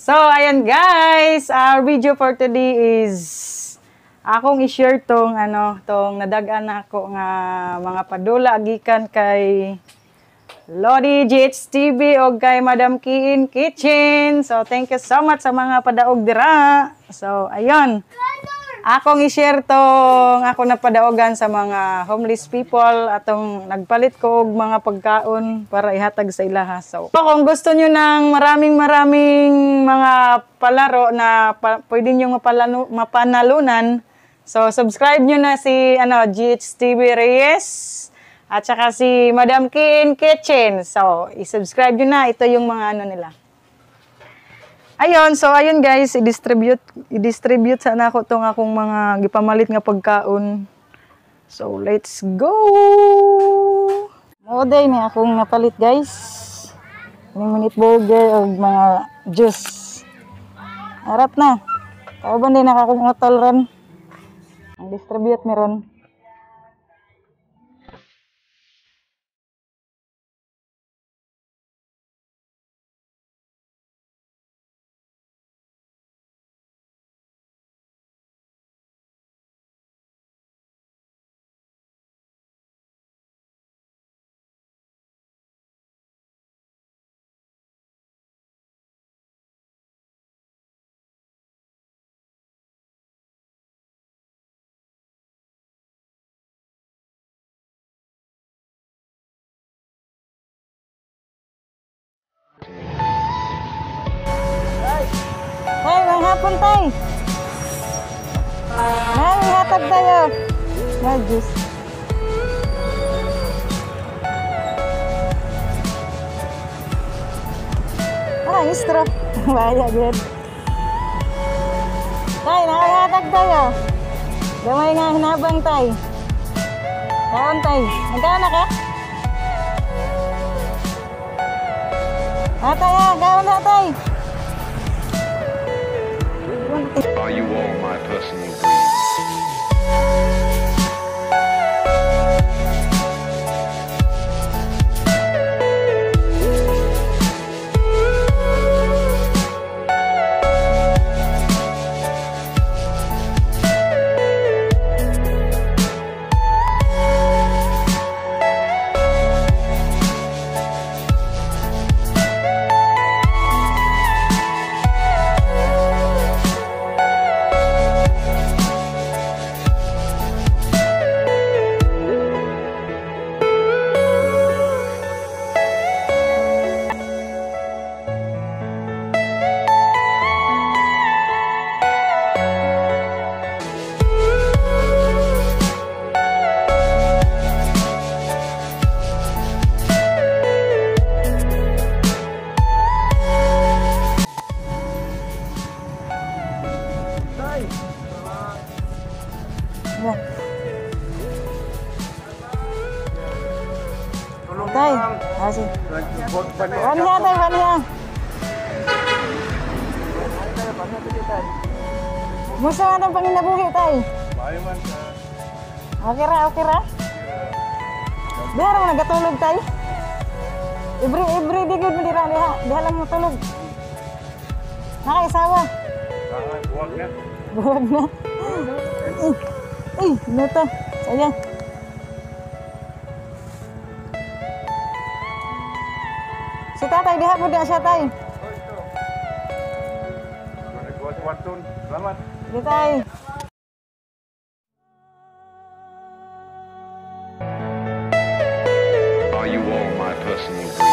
So, ayan guys, our video for today is akong i-share tong nadagan ako nga mga padula gikan kay Lodi Jits TV o kay Madam Kiin Kitchen. So, thank you so much sa mga padaog dira. So, ayun. Akong i-share tong ako na padaogan sa mga homeless people atong nagpalit ko og mga pagkaon para ihatag sa ilaha. So, kung gusto nyo ng maraming mga palaro na pwede nyo mapanalunan, so subscribe nyo na si Jits TV Reyes at saka si Madam Kiin Kitchen. So, i-subscribe nyo na. Ito yung mga nila. Ayun, so ayun guys, i-distribute sana ako tong akong mga gipamalit nga pagkaon. So, let's go! Moday ni akong napalit guys. Minute burger o mga juice. Harap na. Kauban din akong utol ron. Ang distribute meron. Tay, may hapon tay. May hatag tayo. May juice. Istro. Baya good. Tay, nakahatag tayo. Gamay nga hinabang tay. Kaon tay. Nagkana ka? Hatay ha, kaon ha tay. Are you all my personal dreams? Tay, asih. Waniha tay, waniha. Musa nga itong panginabuhi tay. Okay ra. Diha lang nagatulog tay. Every day good mo dira diha. Diha lang mo tulog. Nakaisawa. Buwag na. Ano to? Ayan. Si tatay, diha po diha siya tay. Selamat. Di tay. Are you all my personal dreams?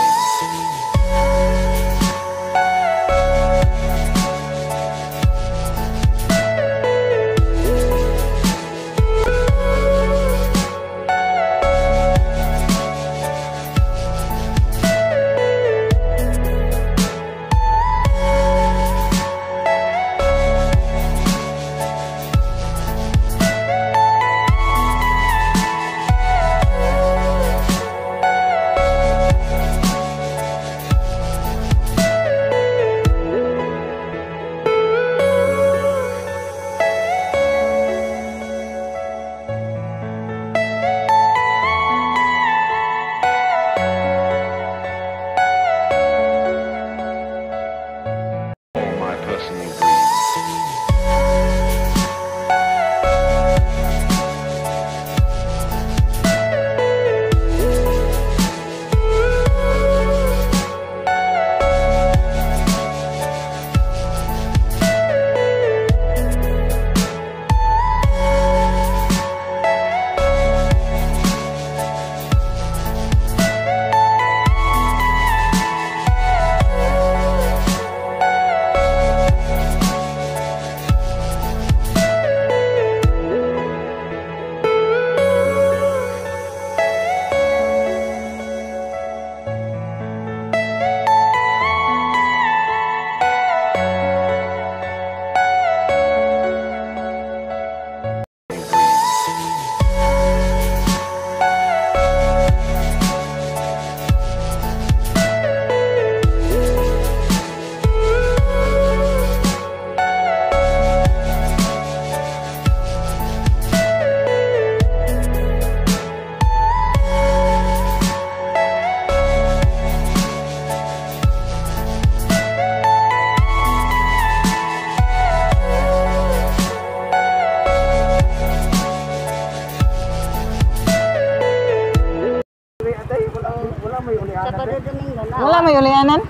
Sabado Domingo na. Wala may ulianan?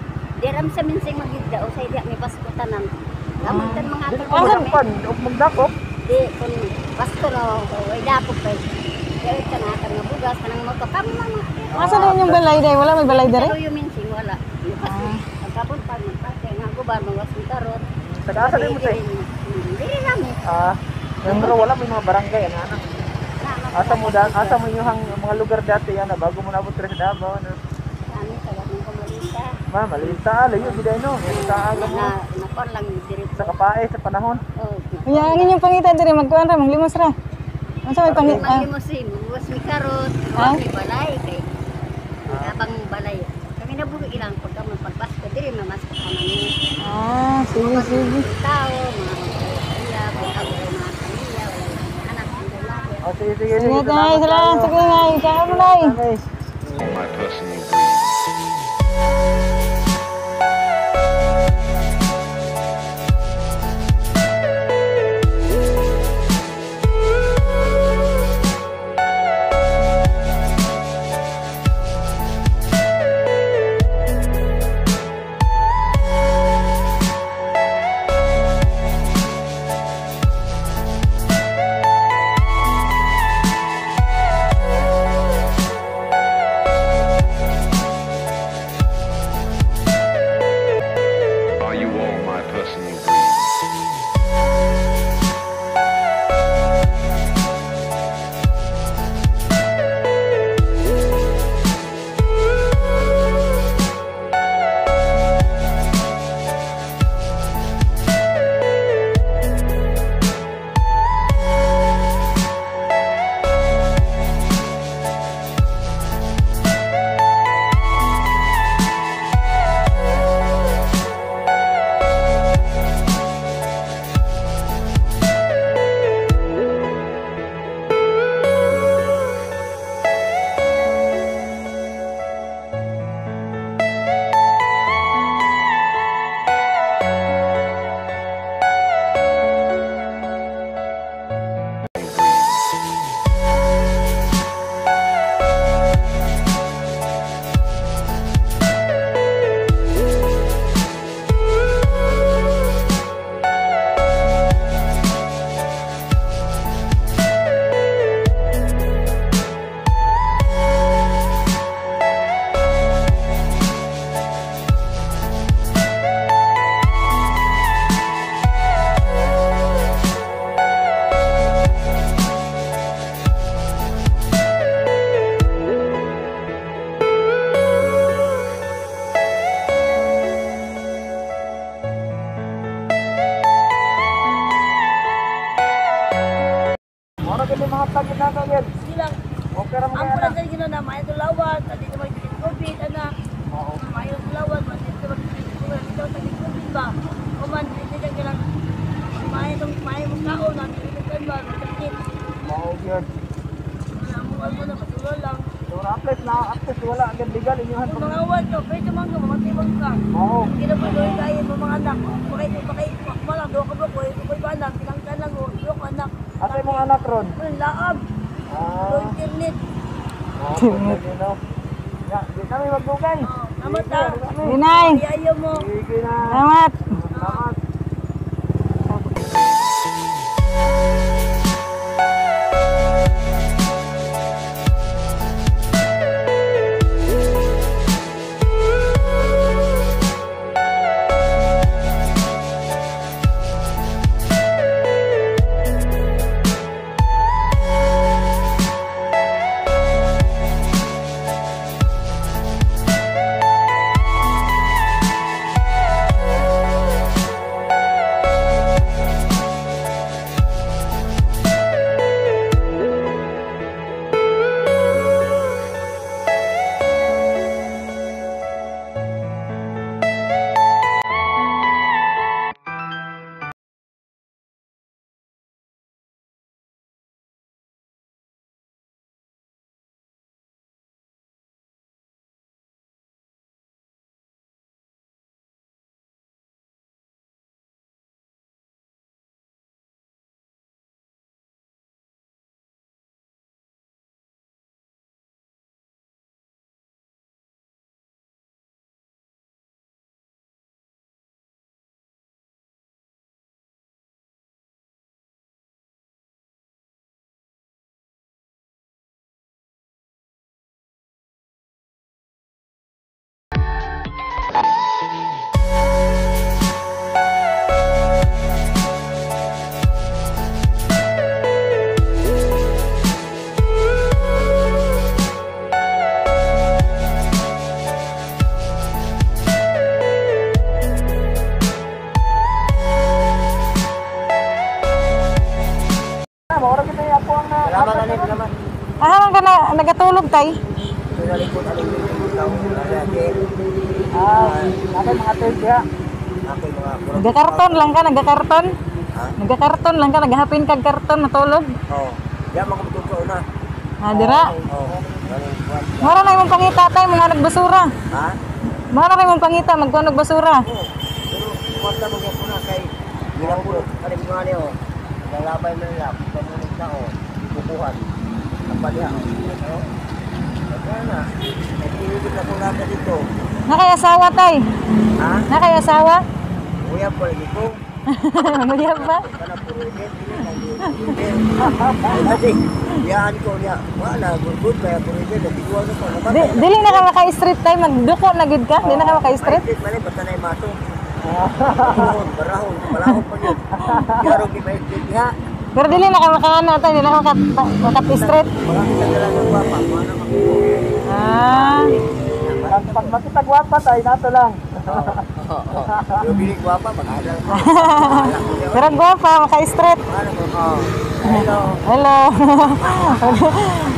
Diram sa minsing magigda o sa iya may Pasko tanan. Gamutan mga ato ko Asa kami. pan magdakop? Di kun Pasko no, way dapok kay. Dili ka na kan bugas kanang moto kamo mama. Asa na yung balay day? Wala may balay dere? Pero yung minsing wala. Pagkapon pa magpate nga gubar mga suntarot. Taga-asa din mo tay? Dili nami. Pero wala may mga barangay ana. Asa mo yung mga lugar dati yan bago mo nabot sa Davao ano. Kami taga ng Kamalita. Malita layo giday no. Sa aga mo Na kon lang diretso. sa kapae sa panahon. Oh. Kaya ang inyong pangitan dere magkuan ra maglimos ra. Unsa may pangit? Manglimusin, buwas mi karot, buwas mi balay kay abang balay. Kami nabuhi ilang pagka magpagpasko diri mamasko ka namin. Sige. Tao, mga pamilya, mga pamilya, wala anak ang lalaki. O sige. Sige tay, salamat. Sige nga, ikaw mo nay. All my personal dreams. Are you all my personal dreams? Ano gani mga tagin na kagad? Silang Okay ra mo ang kaya pula na. sa gino na may tulawan, tadi na may COVID ana. Oo. May tulawan, man dito mag dito tadi COVID ba. O man dito jang kilang may mo kaon na dito kan ba sakit. Mao gyud. Mo na matulol lang. So access wala agad legal inyohan Kung pag. mga awan ko, pwede man ka mamatay bang ka. Oo. Hindi na pwede kayo mo mga anak. Pakay wala do ka ba ko, ko ba anak, ilang ka lang do ko anak. Asa imong anak ron? Laab. Do internet. No. Ya, di kami magbugay. Amat ta. Dinay. Ayaw mo. Sige na. Salamat. Salamat. tay? Nalikod ang ikaw lalaki. Nakay mga third ya. Nakay mga Nagakarton lang ka, nagakarton? Nagakarton lang ka, naghapin kag karton matulog? Oh. Ya makabutog ko na. Dira. Oh. Mara na imong pangita tay mga nagbasura. Ha? Mara na imong pangita magkunog basura. Pero kwarta mo ko na kay ginapulot. Kani mga niyo. Lalabay man lang pamunod na oh. Bubuhan. Kapalya. Oh. Kaya na. Nagpilipit ako natin dito. Nakay asawa tay? Ha? Nakay asawa? Kuya po lagi ko. Muyab ba? Kana puro event ini yaan ko niya. Wala good kaya puro event nagiguan ko na ba. Dili na ka maka-street tay, magduko na gid ka? Di na ka maka-street? Mali basta na mato. Barahon, malahon pa yun. Yaro di ba street niya? Pero dili na ka makaano tay, di na ka maka-street. Mga kita na lang ng guwapa, mga naman ko. Pag makita gwapa tayo, nato lang. Yung bilig guwapa, mag-adal ko. Pero gwapa, maka-street. Ano ko? Hello. Hello.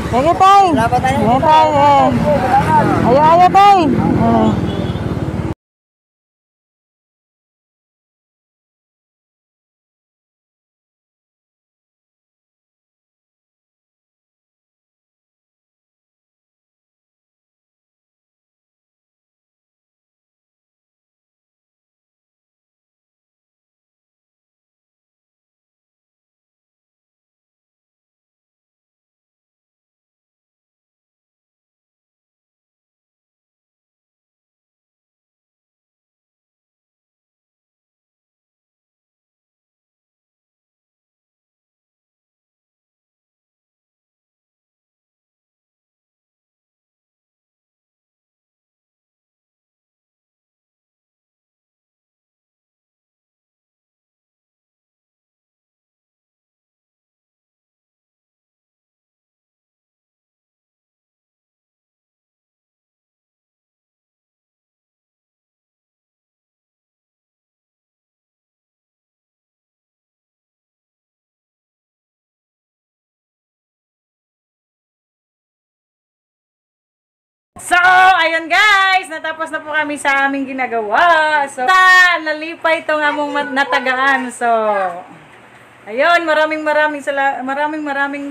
Sige tay. Salamat tayo. Sige tay. Ayo tay. So, ayun guys, natapos na po kami sa aming ginagawa. So, nalipay itong among natagaan. So, ayun, maraming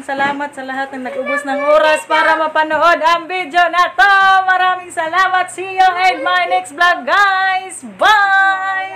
salamat sa lahat ng nag-ubos ng oras para mapanood ang video na to. Maraming salamat. See you in my next vlog guys. Bye!